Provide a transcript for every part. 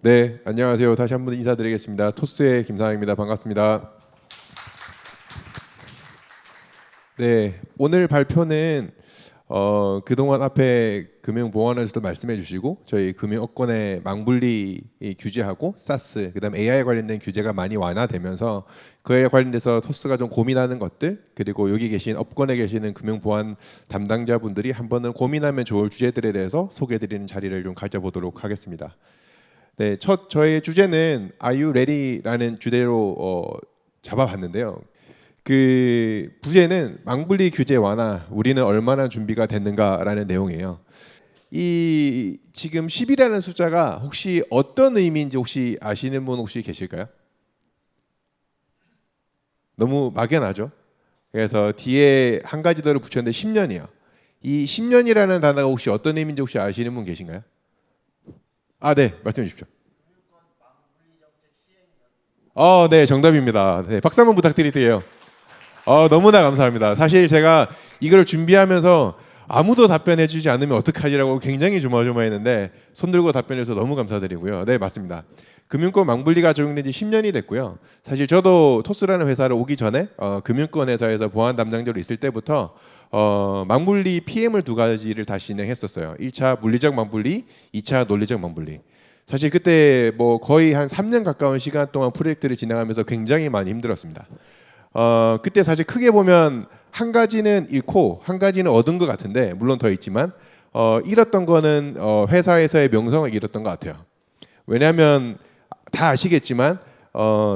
네, 안녕하세요. 다시 한번 인사드리겠습니다. 토스의 김상현입니다. 반갑습니다. 네, 오늘 발표는 그동안 앞에 금융보안에서도 말씀해 주시고 저희 금융업권의 망분리 규제하고 사스 그다음 AI 관련된 규제가 많이 완화되면서 그에 관련돼서 토스가 좀 고민하는 것들 그리고 여기 계신 업권에 계시는 금융보안 담당자분들이 한번은 고민하면 좋을 주제들에 대해서 소개해드리는 자리를 좀 가져보도록 하겠습니다. 네, 저의 주제는 Are you ready라는 주제로 잡아봤는데요. 그 부제는 망분리 규제 완화, 우리는 얼마나 준비가 됐는가라는 내용이에요. 이 지금 10이라는 숫자가 혹시 어떤 의미인지 혹시 아시는 분 혹시 계실까요? 너무 막연하죠. 그래서 뒤에 한 가지 더를 붙였는데 10년이요. 이 10년이라는 단어가 혹시 어떤 의미인지 혹시 아시는 분 계신가요? 아, 네, 말씀해 주십시오. 네, 정답입니다. 네, 박수 한번 부탁드릴게요. 너무나 감사합니다. 사실 제가 이걸 준비하면서 아무도 답변해주지 않으면 어떡하지라고 굉장히 조마조마했는데 손 들고 답변해서 너무 감사드리고요. 네, 맞습니다. 금융권 망분리가 적용된 지 10년이 됐고요. 사실 저도 토스라는 회사를 오기 전에 금융권 회사에서 보안 담당자로 있을 때부터 망분리 PM을 두 가지를 다 진행했었어요. 1차 물리적 망분리, 2차 논리적 망분리. 사실 그때 뭐 거의 한 3년 가까운 시간 동안 프로젝트를 진행하면서 굉장히 많이 힘들었습니다. 그때 사실 크게 보면 한 가지는 잃고 한 가지는 얻은 것 같은데 물론 더 있지만 잃었던 거는 회사에서의 명성을 잃었던 것 같아요. 왜냐하면 다 아시겠지만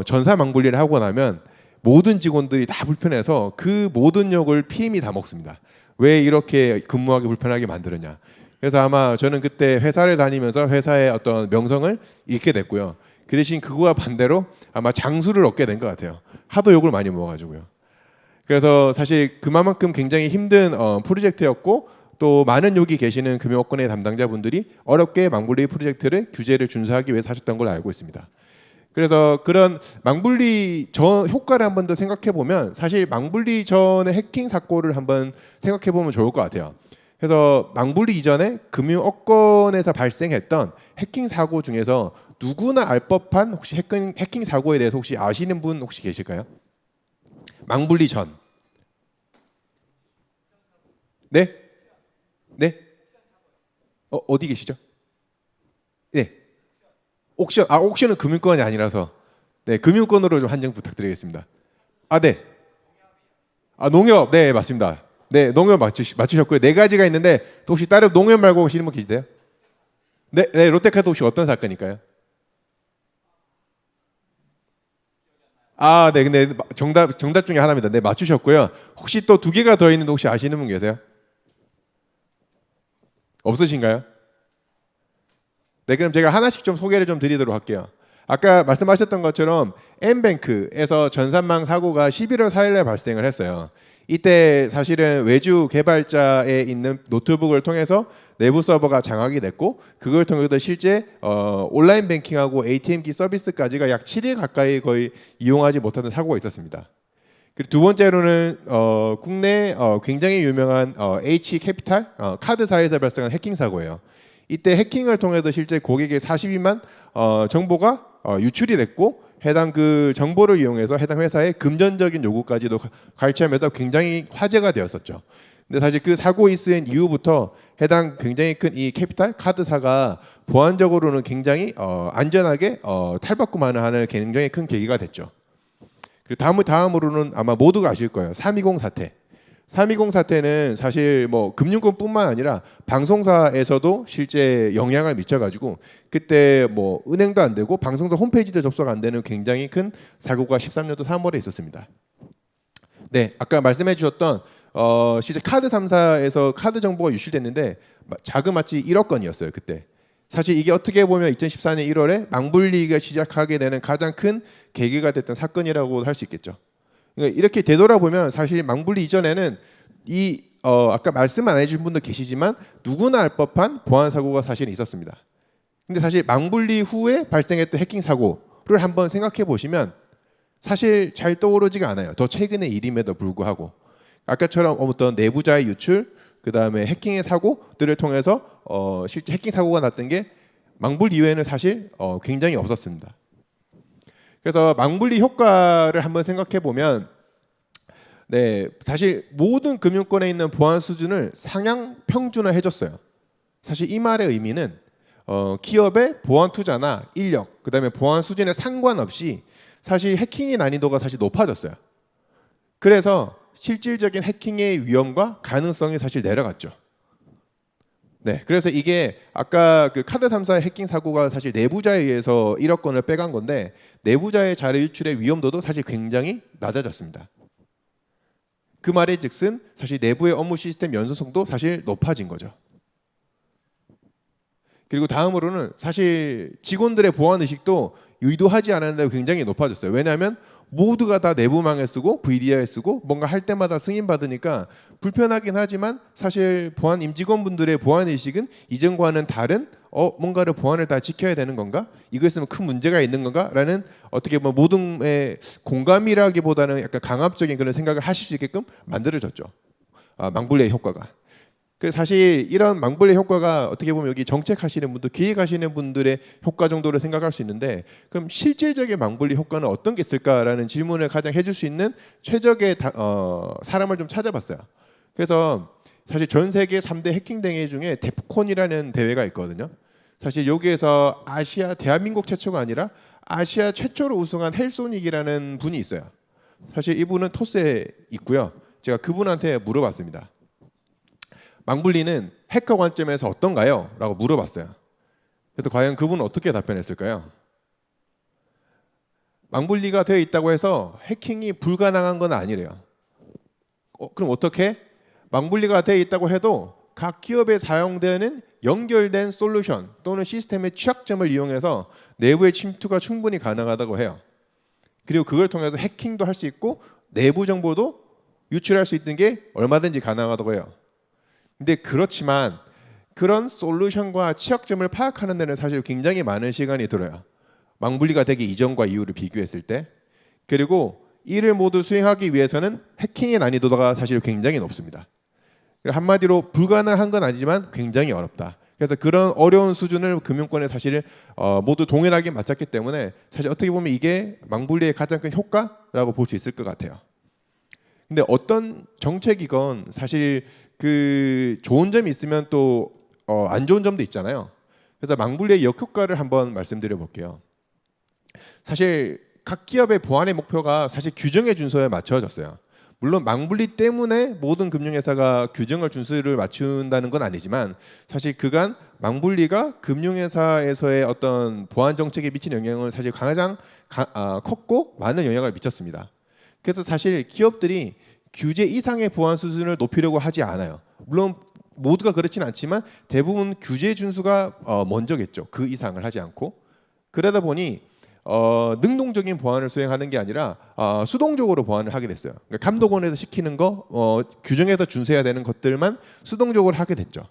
전사 망분리를 하고 나면 모든 직원들이 다 불편해서 그 모든 욕을 PM이 다 먹습니다. 왜 이렇게 근무하기 불편하게 만들었냐. 그래서 아마 저는 그때 회사를 다니면서 회사의 어떤 명성을 잃게 됐고요. 그 대신 그거와 반대로 아마 장수를 얻게 된 것 같아요. 하도 욕을 많이 먹어가지고요. 그래서 사실 그만큼 굉장히 힘든 프로젝트였고 또 많은 여기 계시는 금융업권의 담당자분들이 어렵게 망분리 프로젝트를 규제를 준수하기 위해서 하셨던 걸로 알고 있습니다. 그래서 그런 망분리 전 효과를 한번 더 생각해 보면 사실 망분리 전의 해킹 사고를 한번 생각해 보면 좋을 것 같아요. 그래서 망분리 이전에 금융업권에서 발생했던 해킹 사고 중에서 누구나 알 법한 혹시 해킹 사고에 대해서 혹시 아시는 분 혹시 계실까요? 망분리 전. 네? 네? 어디 계시죠? 네. 옥션. 옥션은 금융권이 아니라서. 네, 금융권으로 좀 한정 부탁드리겠습니다. 네. 농협. 네, 맞습니다. 네, 농협 맞추셨고요. 네 가지가 있는데 또 혹시 다른 농협 말고 오시는 분 계세요? 네, 네, 롯데카드 혹시 어떤 사건일까요? 네, 근데 정답 중에 하나입니다. 네, 맞추셨고요. 혹시 또 두 개가 더 있는데 혹시 아시는 분 계세요? 없으신가요? 네, 그럼 제가 하나씩 좀 소개를 좀 드리도록 할게요. 아까 말씀하셨던 것처럼 M뱅크에서 전산망 사고가 11월 4일에 발생을 했어요. 이때 사실은 외주 개발자에 있는 노트북을 통해서 내부 서버가 장악이 됐고 그걸 통해서 실제 온라인 뱅킹하고 ATM기 서비스까지가 약 7일 가까이 거의 이용하지 못하는 사고가 있었습니다. 그리고 두 번째로는 국내 굉장히 유명한 H캐피탈 카드사에서 발생한 해킹 사고예요. 이때 해킹을 통해서 실제 고객의 42만 정보가 유출이 됐고 해당 그 정보를 이용해서 해당 회사의 금전적인 요구까지도 갈취하면서 굉장히 화제가 되었었죠. 근데 사실 그 사고 있은 이후부터 해당 굉장히 큰 이 캐피탈 카드사가 보안적으로는 굉장히 안전하게 탈바꿈하는 하는 굉장히 큰 계기가 됐죠. 그리고 다음으로는 아마 모두가 아실 거예요. 320 사태. 320 사태는 사실 뭐 금융권뿐만 아니라 방송사에서도 실제 영향을 미쳐가지고 그때 뭐 은행도 안 되고 방송사 홈페이지도 접속 안 되는 굉장히 큰 사고가 13년도 3월에 있었습니다. 네, 아까 말씀해 주셨던 실제 카드 3사에서 카드 정보가 유출됐는데 자그마치 1억 건이었어요 그때. 사실 이게 어떻게 보면 2014년 1월에 망분리가 시작하게 되는 가장 큰 계기가 됐던 사건이라고 할 수 있겠죠. 그러니까 이렇게 되돌아보면 사실 망분리 이전에는 이 아까 말씀 안 해주신 분도 계시지만 누구나 알 법한 보안 사고가 사실 있었습니다. 근데 사실 망분리 후에 발생했던 해킹 사고를 한번 생각해 보시면 사실 잘 떠오르지가 않아요. 더 최근의 일임에도 불구하고 아까처럼 어떤 내부자의 유출, 그 다음에 해킹의 사고들을 통해서 실제 해킹 사고가 났던 게 망불 이외에는 사실 굉장히 없었습니다. 그래서 망불리 효과를 한번 생각해 보면, 네, 사실 모든 금융권에 있는 보안 수준을 상향 평준화 해줬어요. 사실 이 말의 의미는 기업의 보안 투자나 인력, 그다음에 보안 수준에 상관없이 사실 해킹의 난이도가 사실 높아졌어요. 그래서 실질적인 해킹의 위험과 가능성이 사실 내려갔죠. 네, 그래서 이게 아까 그 카드 3사의 해킹 사고가 사실 내부자에 의해서 1억 건을 빼간 건데, 내부자의 자료 유출의 위험도도 사실 굉장히 낮아졌습니다. 그 말의 즉슨 사실 내부의 업무 시스템 연소성도 사실 높아진 거죠. 그리고 다음으로는 사실 직원들의 보안 의식도 의도하지 않았는데 굉장히 높아졌어요. 왜냐하면 모두가 다 내부망에 쓰고 VDI에 쓰고 뭔가 할 때마다 승인 받으니까 불편하긴 하지만 사실 보안 임직원분들의 보안 의식은 이전과는 다른 뭔가를 보안을 다 지켜야 되는 건가? 이거 있으면 큰 문제가 있는 건가? 라는 어떻게 보면 모든의 공감이라기보다는 약간 강압적인 그런 생각을 하실 수 있게끔 만들어졌죠. 망불리의 효과가. 그래서 사실 이런 망불리 효과가 어떻게 보면 여기 정책하시는 분들, 기획하시는 분들의 효과 정도로 생각할 수 있는데, 그럼 실질적인 망불리 효과는 어떤 게 있을까라는 질문을 가장 해줄 수 있는 최적의 사람을 좀 찾아봤어요. 그래서 사실 전 세계 3대 해킹 대회 중에 데프콘이라는 대회가 있거든요. 사실 여기에서 아시아, 대한민국 최초가 아니라 아시아 최초로 우승한 헬소닉이라는 분이 있어요. 사실 이분은 토스에 있고요. 제가 그분한테 물어봤습니다. 망불리는 해커 관점에서 어떤가요? 라고 물어봤어요. 그래서 과연 그분은 어떻게 답변했을까요? 망불리가 되어 있다고 해서 해킹이 불가능한 건 아니래요. 그럼 어떻게? 망불리가 되어 있다고 해도 각 기업에 사용되는 연결된 솔루션 또는 시스템의 취약점을 이용해서 내부의 침투가 충분히 가능하다고 해요. 그리고 그걸 통해서 해킹도 할 수 있고 내부 정보도 유출할 수 있는 게 얼마든지 가능하다고 해요. 근데 그렇지만 그런 솔루션과 취약점을 파악하는 데는 사실 굉장히 많은 시간이 들어요. 망불리가 되기 이전과 이후를 비교했을 때. 그리고 이를 모두 수행하기 위해서는 해킹의 난이도가 사실 굉장히 높습니다. 한마디로 불가능한 건 아니지만 굉장히 어렵다. 그래서 그런 어려운 수준을 금융권에 사실 모두 동일하게 맞췄기 때문에 사실 어떻게 보면 이게 망불리의 가장 큰 효과라고 볼 수 있을 것 같아요. 근데 어떤 정책이건 사실 그 좋은 점이 있으면 또 안 좋은 점도 있잖아요. 그래서 망불리의 역효과를 한번 말씀드려 볼게요. 사실 각 기업의 보안의 목표가 사실 규정의 준수에 맞춰졌어요. 물론 망불리 때문에 모든 금융회사가 규정을 준수를 맞춘다는 건 아니지만 사실 그간 망불리가 금융회사에서의 어떤 보안 정책에 미친 영향은 사실 가장 컸고 많은 영향을 미쳤습니다. 그래서 사실 기업들이 규제 이상의 보안 수준을 높이려고 하지 않아요. 물론 모두가 그렇지는 않지만 대부분 규제 준수가 먼저겠죠. 그 이상을 하지 않고. 그러다 보니 능동적인 보안을 수행하는 게 아니라 수동적으로 보안을 하게 됐어요. 그러니까 감독원에서 시키는 거, 규정에서 준수해야 되는 것들만 수동적으로 하게 됐죠.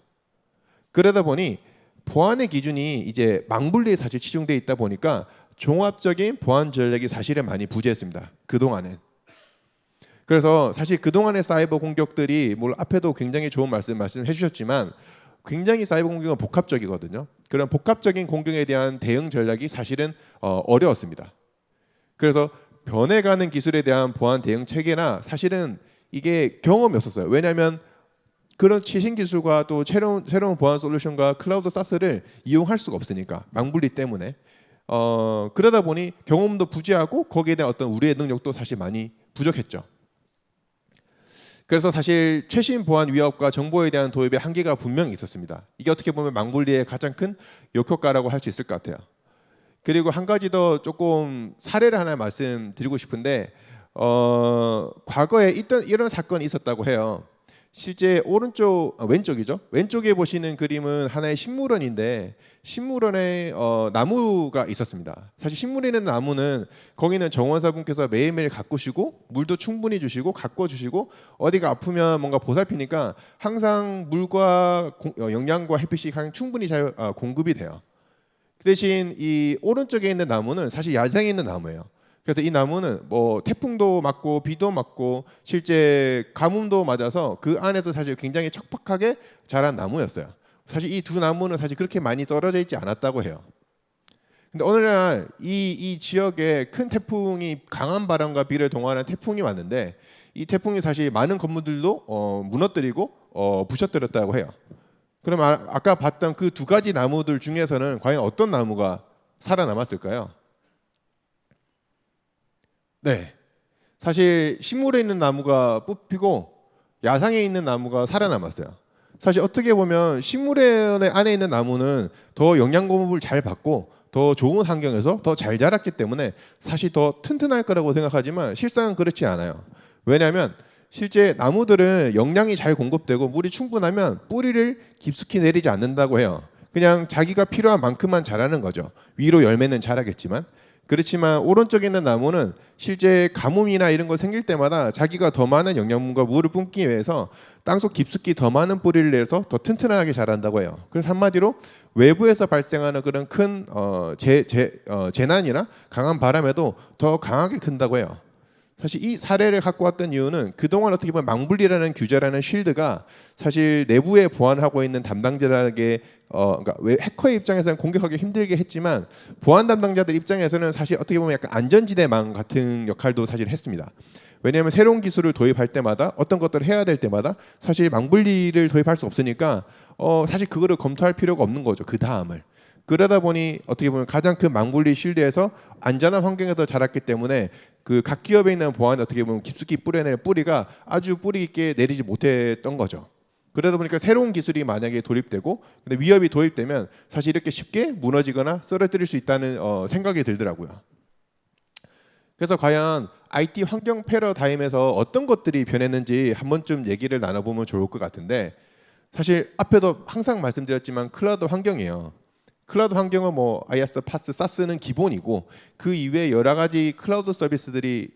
그러다 보니 보안의 기준이 이제 망불리에 사실 치중돼 있다 보니까 종합적인 보안 전략이 사실은 많이 부재했습니다. 그동안은. 그래서 사실 그동안의 사이버 공격들이 물론 앞에도 굉장히 좋은 말씀해 주셨지만 굉장히 사이버 공격은 복합적이거든요. 그런 복합적인 공격에 대한 대응 전략이 사실은 어려웠습니다. 그래서 변해가는 기술에 대한 보안 대응 체계나 사실은 이게 경험이 없었어요. 왜냐하면 그런 최신 기술과 또 새로운 보안 솔루션과 클라우드 사스를 이용할 수가 없으니까 망불리 때문에 그러다 보니 경험도 부재하고 거기에 대한 어떤 우리의 능력도 사실 많이 부족했죠. 그래서 사실 최신 보안 위협과 정보에 대한 도입의 한계가 분명히 있었습니다. 이게 어떻게 보면 망불리의 가장 큰 역효과라고 할 수 있을 것 같아요. 그리고 한 가지 더 조금 사례를 하나 말씀드리고 싶은데 과거에 이런 사건이 있었다고 해요. 실제 왼쪽이죠. 왼쪽에 보시는 그림은 하나의 식물원인데 식물원에 나무가 있었습니다. 사실 식물에 있는 나무는 거기는 정원사분께서 매일매일 가꾸시고 물도 충분히 주시고 가꿔주시고 어디가 아프면 뭔가 보살피니까 항상 물과 영양과 햇빛이 충분히 잘 공급이 돼요. 그 대신 이 오른쪽에 있는 나무는 사실 야생에 있는 나무예요. 그래서 이 나무는 뭐 태풍도 맞고 비도 맞고 실제 가뭄도 맞아서 그 안에서 사실 굉장히 척박하게 자란 나무였어요. 사실 이 두 나무는 사실 그렇게 많이 떨어져 있지 않았다고 해요. 근데 어느 날 이 지역에 큰 태풍이 강한 바람과 비를 동원한 태풍이 왔는데 이 태풍이 사실 많은 건물들도 무너뜨리고 부셔뜨렸다고 해요. 그럼 아까 봤던 그 두 가지 나무들 중에서는 과연 어떤 나무가 살아남았을까요? 네, 사실 식물에 있는 나무가 뽑히고 야상에 있는 나무가 살아남았어요. 사실 어떻게 보면 식물의 안에 있는 나무는 더 영양 공급을 잘 받고 더 좋은 환경에서 더 잘 자랐기 때문에 사실 더 튼튼할 거라고 생각하지만 실상은 그렇지 않아요. 왜냐하면 실제 나무들은 영양이 잘 공급되고 물이 충분하면 뿌리를 깊숙이 내리지 않는다고 해요. 그냥 자기가 필요한 만큼만 자라는 거죠. 위로 열매는 자라겠지만. 그렇지만 오른쪽에 있는 나무는 실제 가뭄이나 이런 거 생길 때마다 자기가 더 많은 영양분과 물을 뿜기 위해서 땅속 깊숙이 더 많은 뿌리를 내서 더 튼튼하게 자란다고 해요. 그래서 한마디로 외부에서 발생하는 그런 큰 재난이나 강한 바람에도 더 강하게 큰다고 해요. 사실 이 사례를 갖고 왔던 이유는 그동안 어떻게 보면 망불리라는 규제라는 쉴드가 사실 내부에 보안하고 있는 담당자들에게 그러니까 왜 해커의 입장에서는 공격하기 힘들게 했지만 보안 담당자들 입장에서는 사실 어떻게 보면 약간 안전지대망 같은 역할도 사실 했습니다. 왜냐하면 새로운 기술을 도입할 때마다 어떤 것들을 해야 될 때마다 사실 망불리를 도입할 수 없으니까 사실 그거를 검토할 필요가 없는 거죠. 그 다음을. 그러다 보니 어떻게 보면 가장 큰 망불리 쉴드에서 안전한 환경에서 자랐기 때문에 그 각 기업에 있는 보안에 어떻게 보면 깊숙이 뿌려낼 뿌리가 아주 뿌리 있게 내리지 못했던 거죠. 그러다 보니까 새로운 기술이 만약에 도입되고 근데 위협이 도입되면 사실 이렇게 쉽게 무너지거나 쓰러뜨릴 수 있다는 생각이 들더라고요. 그래서 과연 IT 환경 패러다임에서 어떤 것들이 변했는지 한 번쯤 얘기를 나눠보면 좋을 것 같은데 사실 앞에도 항상 말씀드렸지만 클라우드 환경이에요. 클라우드 환경은 뭐 IaaS, PaaS, SaaS는 기본이고 그 이외에 여러 가지 클라우드 서비스들이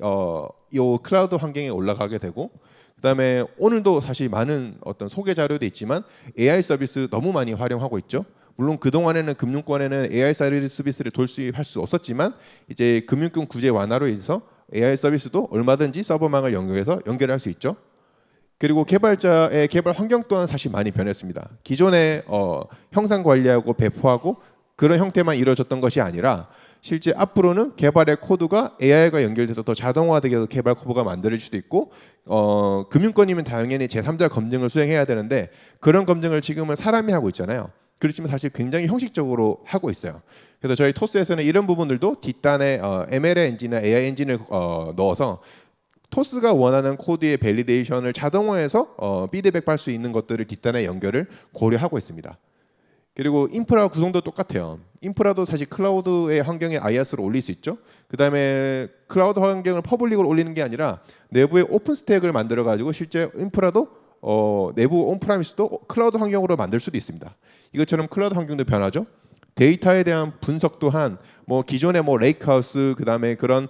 이 클라우드 환경에 올라가게 되고 그다음에 오늘도 사실 많은 어떤 소개 자료도 있지만 AI 서비스 너무 많이 활용하고 있죠. 물론 그 동안에는 금융권에는 AI 서비스를 도입할 수 없었지만 이제 금융권 구제 완화로 인해서 AI 서비스도 얼마든지 서버망을 연결할 수 있죠. 그리고 개발자의 개발 환경 또한 사실 많이 변했습니다. 기존에 형상 관리하고 배포하고 그런 형태만 이루어졌던 것이 아니라 실제 앞으로는 개발의 코드가 AI가 연결돼서 더 자동화되게 개발 코드가 만들어질 수도 있고 금융권이면 당연히 제3자 검증을 수행해야 되는데 그런 검증을 지금은 사람이 하고 있잖아요. 그렇지만 사실 굉장히 형식적으로 하고 있어요. 그래서 저희 토스에서는 이런 부분들도 뒷단에 ML 엔진이나 AI 엔진을 넣어서 토스가 원하는 코드의 밸리데이션을 자동화해서 피드백 받을 수 있는 것들을 뒷단에 연결을 고려하고 있습니다. 그리고 인프라 구성도 똑같아요. 인프라도 사실 클라우드의 환경에 IaaS를 올릴 수 있죠. 그 다음에 클라우드 환경을 퍼블릭으로 올리는 게 아니라 내부에 오픈 스택을 만들어 가지고 실제 인프라도 내부 온프라미스도 클라우드 환경으로 만들 수도 있습니다. 이것처럼 클라우드 환경도 변하죠. 데이터에 대한 분석 또한 뭐 기존에 뭐 레이크하우스 그 다음에 그런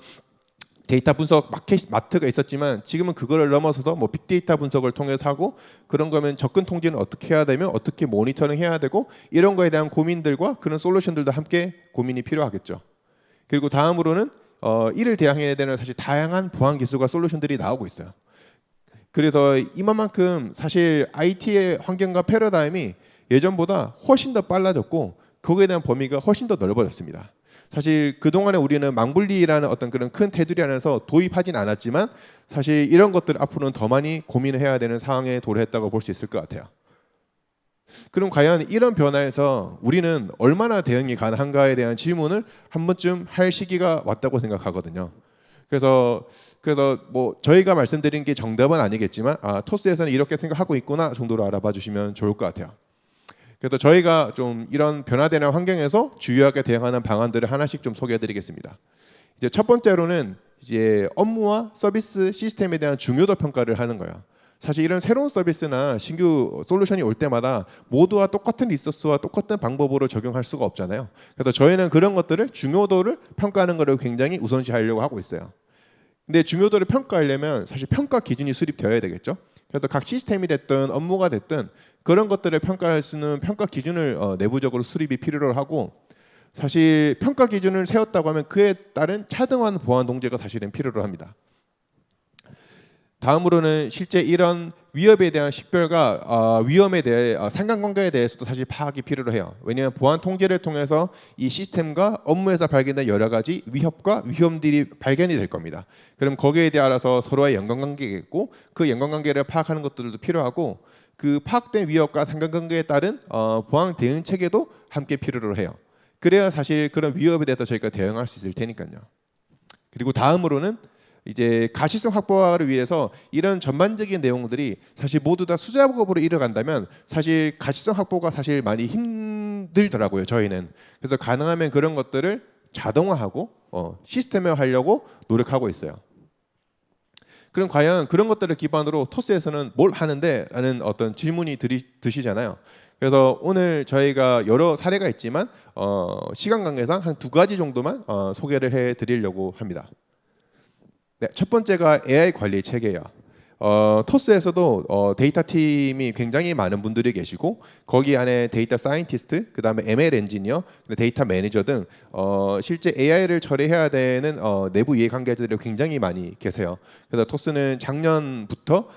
데이터 분석 마트가 있었지만 지금은 그거를 넘어서서 뭐 빅데이터 분석을 통해서 하고 그런 거면 접근 통제는 어떻게 해야 되면 어떻게 모니터링 해야 되고 이런 거에 대한 고민들과 그런 솔루션들도 함께 고민이 필요하겠죠. 그리고 다음으로는 이를 대항해야 되는 사실 다양한 보안 기술과 솔루션들이 나오고 있어요. 그래서 이만큼 사실 IT의 환경과 패러다임이 예전보다 훨씬 더 빨라졌고 거기에 대한 범위가 훨씬 더 넓어졌습니다. 사실 그동안에 우리는 망분리라는 어떤 그런 큰 테두리 안에서 도입하진 않았지만 사실 이런 것들 앞으로는 더 많이 고민을 해야 되는 상황에 도래했다고 볼 수 있을 것 같아요. 그럼 과연 이런 변화에서 우리는 얼마나 대응이 가능한가에 대한 질문을 한 번쯤 할 시기가 왔다고 생각하거든요. 그래서 뭐 저희가 말씀드린 게 정답은 아니겠지만 토스에서는 이렇게 생각하고 있구나 정도로 알아봐 주시면 좋을 것 같아요. 그래서 저희가 좀 이런 변화되는 환경에서 주요하게 대응하는 방안들을 하나씩 좀 소개해드리겠습니다. 이제 첫 번째로는 이제 업무와 서비스 시스템에 대한 중요도 평가를 하는 거예요. 사실 이런 새로운 서비스나 신규 솔루션이 올 때마다 모두와 똑같은 리소스와 똑같은 방법으로 적용할 수가 없잖아요. 그래서 저희는 그런 것들을 중요도를 평가하는 것을 굉장히 우선시하려고 하고 있어요. 근데 중요도를 평가하려면 사실 평가 기준이 수립되어야 되겠죠. 그래서 각 시스템이 됐든 업무가 됐든 그런 것들을 평가할 수 있는 평가 기준을 내부적으로 수립이 필요로 하고 사실 평가 기준을 세웠다고 하면 그에 따른 차등한 보안 동제가 사실은 필요로 합니다. 다음으로는 실제 이런 위협에 대한 식별과 위험에 대해 상관관계에 대해서도 사실 파악이 필요로 해요. 왜냐하면 보안 통제를 통해서 이 시스템과 업무에서 발견된 여러 가지 위협과 위험들이 발견이 될 겁니다. 그럼 거기에 따라서 서로의 연관관계가 있고 그 연관관계를 파악하는 것들도 필요하고 그 파악된 위협과 상관관계에 따른 보안 대응 체계도 함께 필요로 해요. 그래야 사실 그런 위협에 대해서 저희가 대응할 수 있을 테니까요. 그리고 다음으로는 이제 가시성 확보를 위해서 이런 전반적인 내용들이 사실 모두 다 수작업으로 이뤄간다면 사실 가시성 확보가 사실 많이 힘들더라고요, 저희는. 그래서 가능하면 그런 것들을 자동화하고 시스템화하려고 노력하고 있어요. 그럼 과연 그런 것들을 기반으로 토스에서는 뭘 하는데? 라는 어떤 질문이 드시잖아요. 그래서 오늘 저희가 여러 사례가 있지만 시간 관계상 한 2가지 정도만 소개를 해드리려고 합니다. 네, 첫 번째가 AI 관리 체계예요. 토스에서도 데이터 팀이 굉장히 많은 분들이 계시고 거기 안에 데이터 사이언티스트, 그다음에 ML 엔지니어, 데이터 매니저 등 실제 AI를 처리해야 되는 내부 이해관계자들이 굉장히 많이 계세요. 그래서 토스는 작년부터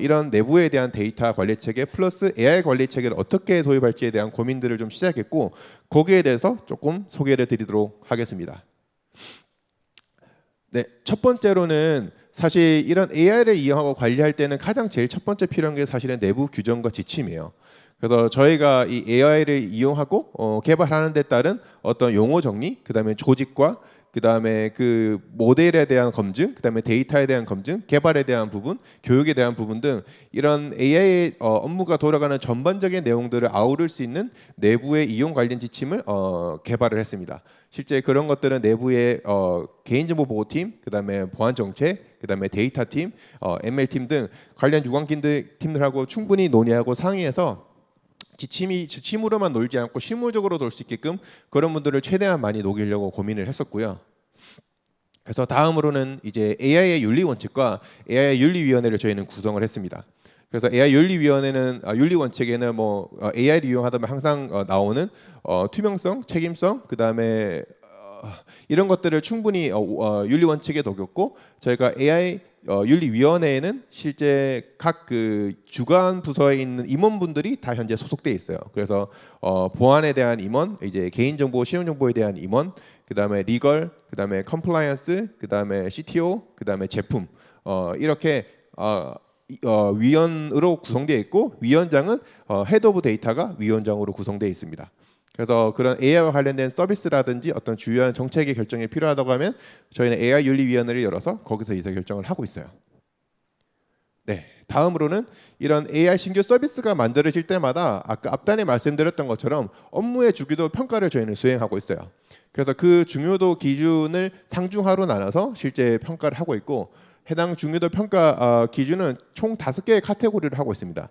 이런 내부에 대한 데이터 관리 체계 플러스 AI 관리 체계를 어떻게 도입할지에 대한 고민들을 좀 시작했고 거기에 대해서 조금 소개를 드리도록 하겠습니다. 네, 첫 번째로는 사실 이런 AI를 이용하고 관리할 때는 가장 제일 첫 번째 필요한 게 사실은 내부 규정과 지침이에요. 그래서 저희가 이 AI를 이용하고 개발하는 데 따른 어떤 용어 정리, 그다음에 조직과 그다음에 그 모델에 대한 검증, 그다음에 데이터에 대한 검증, 개발에 대한 부분, 교육에 대한 부분 등 이런 AI 업무가 돌아가는 전반적인 내용들을 아우를 수 있는 내부의 이용 관련 지침을 개발을 했습니다. 실제 그런 것들은 내부의 개인정보 보호팀, 그다음에 보안 정책, 그다음에 데이터 팀, ML 팀 등 관련 팀들하고 충분히 논의하고 상의해서 지침으로만 놀지 않고 실무적으로 놀 수 있게끔 그런 분들을 최대한 많이 녹이려고 고민을 했었고요. 그래서 다음으로는 이제 AI의 윤리 원칙과 AI 윤리위원회를 저희는 구성을 했습니다. 그래서 AI 윤리위원회는 윤리 원칙에는 뭐 AI를 이용하다 보면 항상 나오는 투명성, 책임성, 그다음에 이런 것들을 충분히 윤리 원칙에 녹였고 저희가 AI 윤리위원회에는 실제 각 그 주관 부서에 있는 임원분들이 다 현재 소속돼 있어요. 그래서 보안에 대한 임원, 이제 개인정보, 실용정보에 대한 임원, 그다음에 리걸, 그다음에 컴플라이언스, 그다음에 CTO, 그다음에 제품 이렇게 위원으로 구성되어 있고 위원장은 헤드 오브 데이터가 위원장으로 구성되어 있습니다. 그래서 그런 AI와 관련된 서비스라든지 어떤 주요한 정책의 결정이 필요하다고 하면 저희는 AI 윤리위원회를 열어서 거기서 의사결정을 하고 있어요. 네, 다음으로는 이런 AI 신규 서비스가 만들어질 때마다 아까 앞단에 말씀드렸던 것처럼 업무의 주기도 평가를 저희는 수행하고 있어요. 그래서 그 중요도 기준을 상중하로 나눠서 실제 평가를 하고 있고 해당 중요도 평가 기준은 총 5개의 카테고리를 하고 있습니다.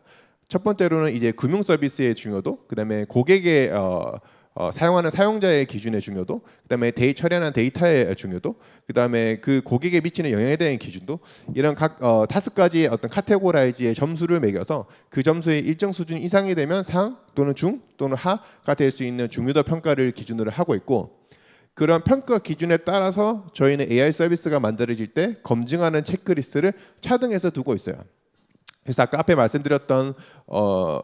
첫 번째로는 이제 금융 서비스의 중요도, 그다음에 고객의 사용하는 사용자의 기준의 중요도, 그다음에 처리하는 데이터의 중요도, 그다음에 그 고객에 미치는 영향에 대한 기준도 이런 각 5가지의 어떤 카테고라이즈의 점수를 매겨서 그 점수의 일정 수준 이상이 되면 상 또는 중 또는 하가 될 수 있는 중요도 평가를 기준으로 하고 있고 그런 평가 기준에 따라서 저희는 AI 서비스가 만들어질 때 검증하는 체크리스트를 차등해서 두고 있어요. 그래서 아까 앞에 말씀드렸던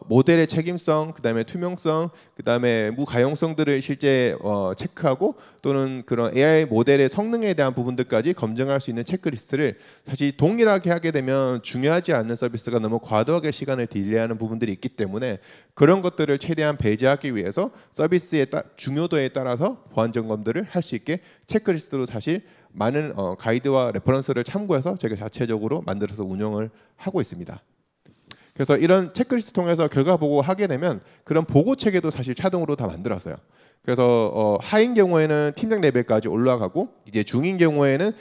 모델의 책임성, 그다음에 투명성, 그다음에 무가용성들을 실제 체크하고 또는 그런 AI 모델의 성능에 대한 부분들까지 검증할 수 있는 체크리스트를 사실 동일하게 하게 되면 중요하지 않는 서비스가 너무 과도하게 시간을 딜레이하는 부분들이 있기 때문에 그런 것들을 최대한 배제하기 위해서 서비스의 중요도에 따라서 보안 점검들을 할 수 있게 체크리스트로 사실 많은 가이드와 레퍼런스를 참고해서 제가 자체적으로 만들어서 운영을 하고 있습니다. 그래서 이런 체크리스트 통해서 결과 보고 하게 되면 그런 보고 체계도 사실 자동으로 다 만들었어요. 그래서 하인 경우에는 팀장 레벨까지 올라가고 이제 중인 경우에는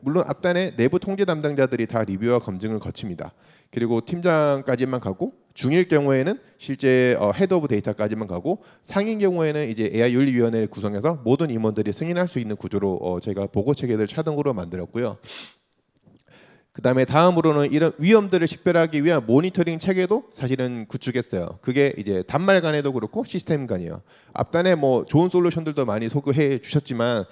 물론 앞단에 내부 통제 담당자들이 다 리뷰와 검증을 거칩니다. 그리고 팀장까지만 가고 중일 경우에는 실제 헤드 오브 데이터까지만 가고 상인 경우에는 이제 AI 윤리위원회를 구성해서 모든 임원들이 승인할 수 있는 구조로 저희가 보고 체계를 차등으로 만들었고요. 그다음에 다음으로는 이런 위험들을 식별하기 위한 모니터링 체계도 사실은 구축했어요. 그게 이제 단말 간에도 그렇고 시스템 간이에요. 앞단에 뭐 좋은 솔루션들도 많이 소개해 주셨지만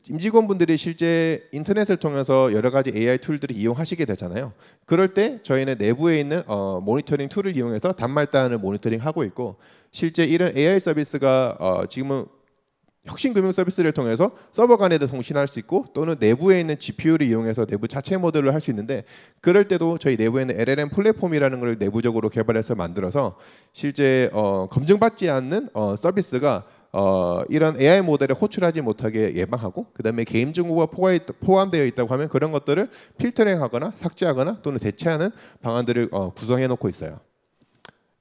임직원분들이 실제 인터넷을 통해서 여러 가지 AI 툴들을 이용하시게 되잖아요. 그럴 때 저희는 내부에 있는 모니터링 툴을 이용해서 단말단을 모니터링하고 있고, 실제 이런 AI 서비스가 지금은 혁신 금융 서비스를 통해서 서버 간에도 통신할 수 있고, 또는 내부에 있는 GPU를 이용해서 내부 자체 모델을 할 수 있는데, 그럴 때도 저희 내부에 있는 LLM 플랫폼이라는 걸 내부적으로 개발해서 만들어서 실제 검증받지 않는 서비스가 이런 AI 모델에 호출하지 못하게 예방하고, 그다음에 개인 정보가 포함되어 있다고 하면 그런 것들을 필터링하거나 삭제하거나 또는 대체하는 방안들을 구성해 놓고 있어요.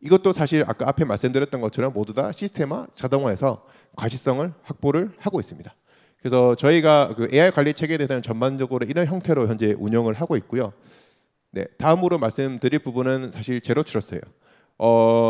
이것도 사실 아까 앞에 말씀드렸던 것처럼 모두 다 시스템화, 자동화해서 과시성을 확보를 하고 있습니다. 그래서 저희가 그 AI 관리 체계에 대해서는 전반적으로 이런 형태로 현재 운영을 하고 있고요. 네, 다음으로 말씀드릴 부분은 사실 제로 트러스예요.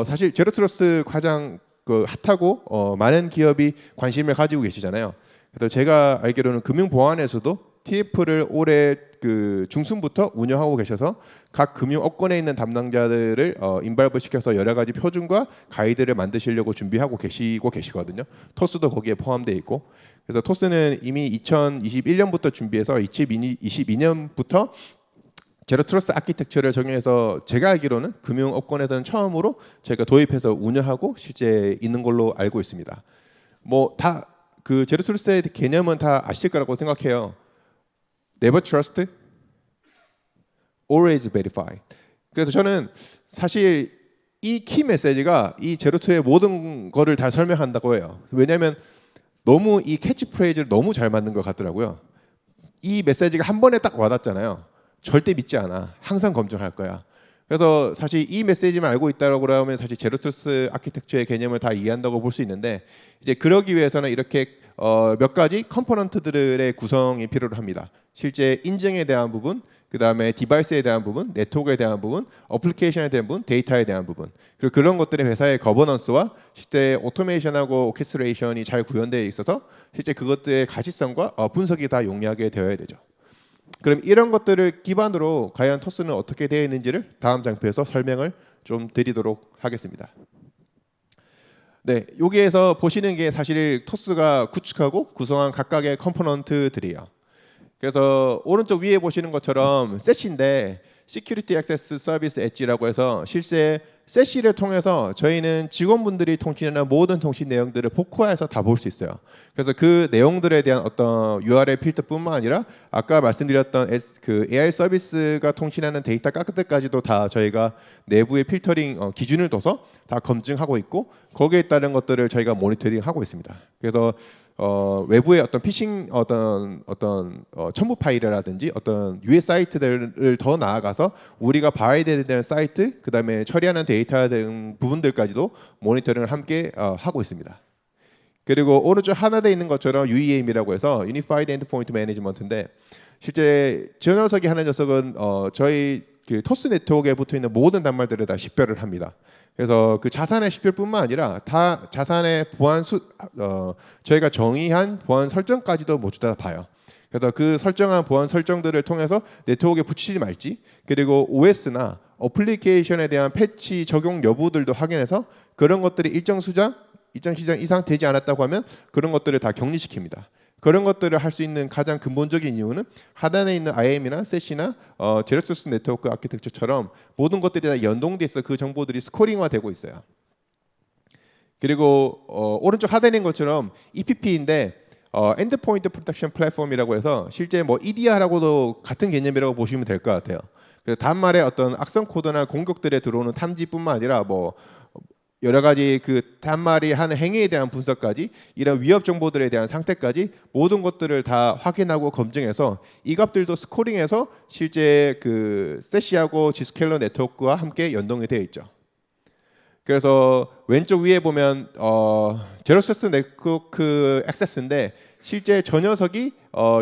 사실 제로 트러스 가장 그 핫하고 많은 기업이 관심을 가지고 계시잖아요. 그래서 제가 알기로는 금융 보안에서도 TF를 올해 그 중순부터 운영하고 계셔서 각 금융업권에 있는 담당자들을 인발브 시켜서 여러 가지 표준과 가이드를 만드시려고 준비하고 계시거든요. 토스도 거기에 포함되어 있고, 그래서 토스는 이미 2021년부터 준비해서 2022년부터 제로 트러스트 아키텍처를 적용해서 제가 알기로는 금융업권에서는 처음으로 저희가 도입해서 운영하고 실제 있는 걸로 알고 있습니다. 뭐 다 그 제로 트러스트의 개념은 다 아실 거라고 생각해요. Never trust, always verify. 그래서 저는 사실 이 키 메시지가 이 제로2의 모든 거를 다 설명한다고 해요. 왜냐하면 너무 이 캐치프레이즈를 너무 잘 맞는 것 같더라고요. 이 메시지가 한 번에 딱 와닿잖아요. 절대 믿지 않아. 항상 검증할 거야. 그래서 사실 이 메시지만 알고 있다고 그러면 사실 제로 트러스트 아키텍처의 개념을 다 이해한다고 볼 수 있는데, 이제 그러기 위해서는 이렇게 몇 가지 컴포넌트들의 구성이 필요로 합니다. 실제 인증에 대한 부분, 그 다음에 디바이스에 대한 부분, 네트워크에 대한 부분, 어플리케이션에 대한 부분, 데이터에 대한 부분, 그리고 그런 것들의 회사의 거버넌스와 실제 오토메이션하고 오케스트레이션이 잘 구현되어 있어서 실제 그것들의 가시성과 분석이 다 용이하게 되어야 되죠. 그럼 이런 것들을 기반으로 과연 토스는 어떻게 되어 있는지를 다음 장표에서 설명을 좀 드리도록 하겠습니다. 네, 여기에서 보시는 게 사실 토스가 구축하고 구성한 각각의 컴포넌트들이에요. 그래서 오른쪽 위에 보시는 것처럼 세시인데 Security Access Service Edge라고 해서 실제 세시를 통해서 저희는 직원분들이 통신하는 모든 통신 내용들을 포커화해서 다 볼 수 있어요. 그래서 그 내용들에 대한 어떤 URL 필터뿐만 아니라 아까 말씀드렸던 그 AI 서비스가 통신하는 데이터 값들까지도 다 저희가 내부의 필터링 기준을 둬서 다 검증하고 있고, 거기에 따른 것들을 저희가 모니터링하고 있습니다. 그래서 외부의 어떤 피싱 어떤 첨부 파일이라든지 어떤 유해 사이트들을 더 나아가서 우리가 봐야 되는 사이트, 그 다음에 처리하는 데이터 등 부분들까지도 모니터링을 함께 하고 있습니다. 그리고 오른쪽 하나 돼 있는 것처럼 UEM이라고 해서 Unified Endpoint Management인데, 실제 저 녀석이 하는 녀석은 저희 그 토스 네트워크에 붙어 있는 모든 단말들을 다 식별을 합니다. 그래서 그 자산의 식별뿐만 아니라 다 자산의 보안 저희가 정의한 보안 설정까지도 모두 다 봐요. 그래서 그 설정한 보안 설정들을 통해서 네트워크에 붙이지 말지, 그리고 OS나 어플리케이션에 대한 패치 적용 여부들도 확인해서 그런 것들이 일정 시장 이상 되지 않았다고 하면 그런 것들을 다 격리시킵니다. 그런 것들을 할 수 있는 가장 근본적인 이유는 하단에 있는 IAM이나 세시나 제로 트러스트 네트워크 아키텍처처럼 모든 것들이 다 연동돼 있어 그 정보들이 스코링화되고 있어요. 그리고 오른쪽 하단에 있는 것처럼 EPP인데 엔드포인트 프로텍션 플랫폼이라고 해서 실제 뭐 EDR하고도 같은 개념이라고 보시면 될 것 같아요. 그래서 단말에 어떤 악성 코드나 공격들에 들어오는 탐지뿐만 아니라 뭐 여러 가지 그 단말이 하는 행위에 대한 분석까지, 이런 위협 정보들에 대한 상태까지 모든 것들을 다 확인하고 검증해서 이 값들도 스코링해서 실제 그 세시하고 지스켈러 네트워크와 함께 연동이 되어 있죠. 그래서 왼쪽 위에 보면 제로 트러스트 네트워크 액세스인데 실제 저 녀석이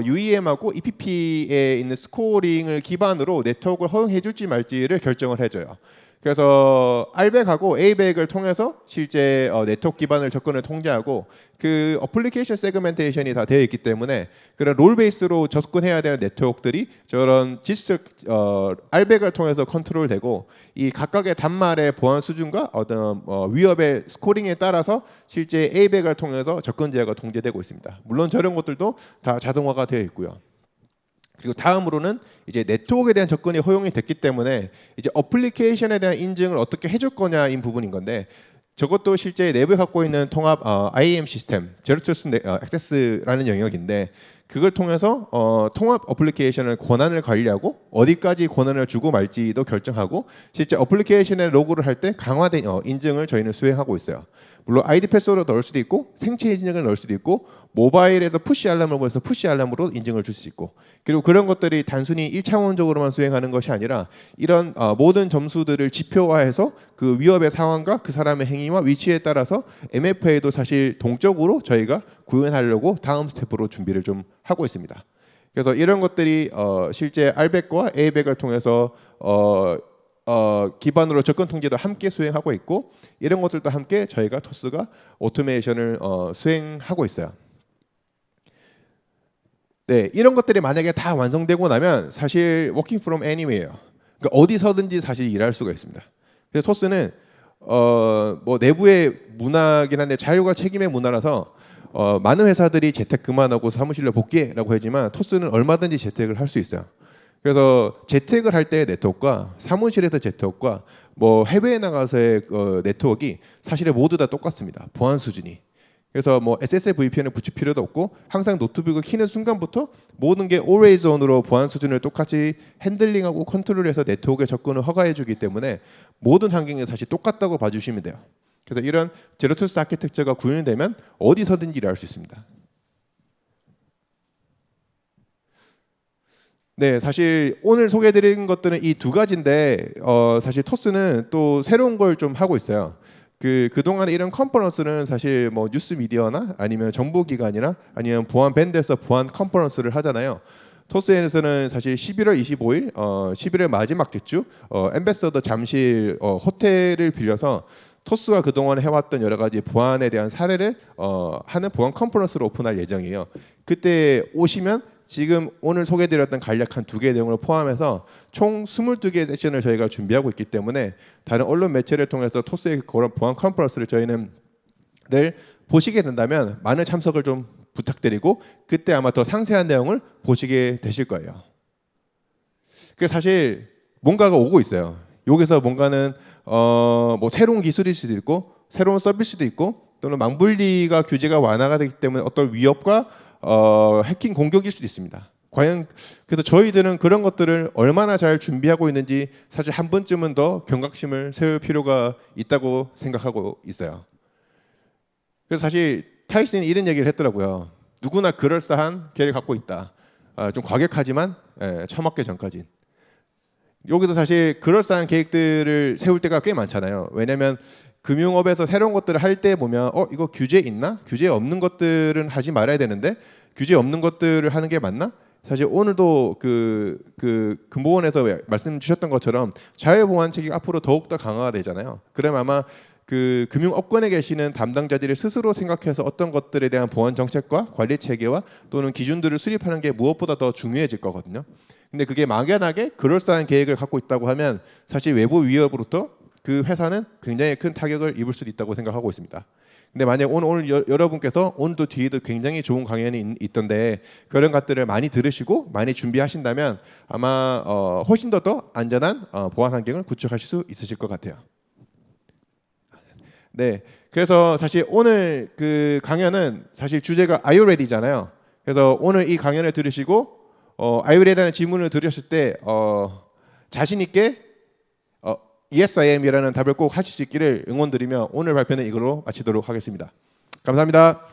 UEM하고 EPP에 있는 스코링을 기반으로 네트워크를 허용해 줄지 말지를 결정을 해줘요. 그래서 R백하고 A백을 통해서 실제 네트워크 기반을 접근을 통제하고 그 어플리케이션 세그멘테이션이 다 되어 있기 때문에 그런 롤 베이스로 접근해야 되는 네트워크들이 저런 지스 R백을 통해서 컨트롤되고 이 각각의 단말의 보안 수준과 어떤 위협의 스코링에 따라서 실제 A백을 통해서 접근 제어가 통제되고 있습니다. 물론 저런 것들도 다 자동화가 되어 있고요. 그리고 다음으로는 이제 네트워크에 대한 접근이 허용이 됐기 때문에 이제 어플리케이션에 대한 인증을 어떻게 해줄 거냐인 부분인 건데 저것도 실제 내부에 갖고 있는 통합 IAM 시스템, 제로 트러스트 액세스라는 영역인데 그걸 통해서 통합 어플리케이션을 권한을 관리하고 어디까지 권한을 주고 말지도 결정하고 실제 어플리케이션에 로그를 할 때 강화된 인증을 저희는 수행하고 있어요. 물론 아이디 패스워드 넣을 수도 있고 생체 인증을 넣을 수도 있고 모바일에서 푸시 알람을 보내서 푸시 알람으로 인증을 줄 수 있고 그리고 그런 것들이 단순히 1차원적으로만 수행하는 것이 아니라 이런 모든 점수들을 지표화해서 그 위협의 상황과 그 사람의 행위와 위치에 따라서 MFA도 사실 동적으로 저희가 구현하려고 다음 스텝으로 준비를 좀 하고 있습니다. 그래서 이런 것들이 실제 R백과 A백을 통해서 기반으로 접근 통제도 함께 수행하고 있고 이런 것들도 함께 저희가 토스가 오토메이션을 수행하고 있어요. 네, 이런 것들이 만약에 다 완성되고 나면 사실 working from anywhere예요. 그러니까 어디서든지 사실 일할 수가 있습니다. 그래서 토스는 뭐 내부의 문화긴 한데 자율과 책임의 문화라서 많은 회사들이 재택 그만하고 사무실로 복귀라고 하지만 토스는 얼마든지 재택을 할 수 있어요. 그래서 재택을 할 때 네트워크와 사무실에서 네트워크와 뭐 해외에 나가서의 네트워크가 사실은 모두 다 똑같습니다. 보안 수준이. 그래서 뭐 SSL VPN을 붙일 필요도 없고 항상 노트북을 키는 순간부터 모든 게 always on으로 보안 수준을 똑같이 핸들링하고 컨트롤해서 네트워크에 접근을 허가해 주기 때문에 모든 환경이 사실 똑같다고 봐주시면 돼요. 그래서 이런 제로 트러스트 아키텍처가 구현되면 어디서든지 일할 수 있습니다. 네, 사실 오늘 소개해드린 것들은 이 두 가지인데 사실 토스는 또 새로운 걸 좀 하고 있어요. 그동안에 이런 컨퍼런스는 사실 뭐 뉴스 미디어나 아니면 정보기관이나 아니면 보안 밴드에서 보안 컨퍼런스를 하잖아요. 토스에서는 사실 11월 25일 11월 마지막 주 엠베서더 잠실 호텔을 빌려서 토스가 그동안 해왔던 여러 가지 보안에 대한 사례를 하는 보안 컨퍼런스를 오픈할 예정이에요. 그때 오시면 지금 오늘 소개드렸던 간략한 2개의 내용을 포함해서 총 22개의 세션을 저희가 준비하고 있기 때문에 다른 언론 매체를 통해서 토스의 그런 보안 컨퍼런스를 저희는 보시게 된다면 많은 참석을 좀 부탁드리고 그때 아마 더 상세한 내용을 보시게 되실 거예요. 그래서 사실 뭔가가 오고 있어요. 여기서 뭔가는 뭐 새로운 기술일 수도 있고 새로운 서비스도 있고 또는 망분리가 규제가 완화가 되기 때문에 어떤 위협과 해킹 공격일 수도 있습니다. 과연 그래서 저희들은 그런 것들을 얼마나 잘 준비하고 있는지 사실 한 번쯤은 더 경각심을 세울 필요가 있다고 생각하고 있어요. 그래서 사실 타이슨이 이런 얘기를 했더라고요. 누구나 그럴싸한 계획을 갖고 있다. 좀 과격하지만 처맞기 전까진. 여기서 사실 그럴싸한 계획들을 세울 때가 꽤 많잖아요. 왜냐하면 금융업에서 새로운 것들을 할 때 보면 이거 규제 있나? 규제 없는 것들은 하지 말아야 되는데 규제 없는 것들을 하는 게 맞나? 사실 오늘도 그 금보원에서 말씀 주셨던 것처럼 자율보안책이 앞으로 더욱더 강화가 되잖아요. 그럼 아마 그 금융업권에 계시는 담당자들이 스스로 생각해서 어떤 것들에 대한 보안 정책과 관리 체계와 또는 기준들을 수립하는 게 무엇보다 더 중요해질 거거든요. 근데 그게 막연하게 그럴싸한 계획을 갖고 있다고 하면 사실 외부 위협으로부터 그 회사는 굉장히 큰 타격을 입을 수도 있다고 생각하고 있습니다. 근데 만약 오늘 여러분께서 오늘도 뒤에도 굉장히 좋은 강연이 있던데 그런 것들을 많이 들으시고 많이 준비하신다면 아마 훨씬 더 안전한 보안 환경을 구축하실 수 있으실 것 같아요. 네, 그래서 사실 오늘 그 강연은 사실 주제가 Are you ready잖아요. 그래서 오늘 이 강연을 들으시고 Are you ready라는 질문을 들으셨을 때 자신 있게 Yes, I am 이라는 답을 꼭 하실 수 있기를 응원드리며 오늘 발표는 이걸로 마치도록 하겠습니다. 감사합니다.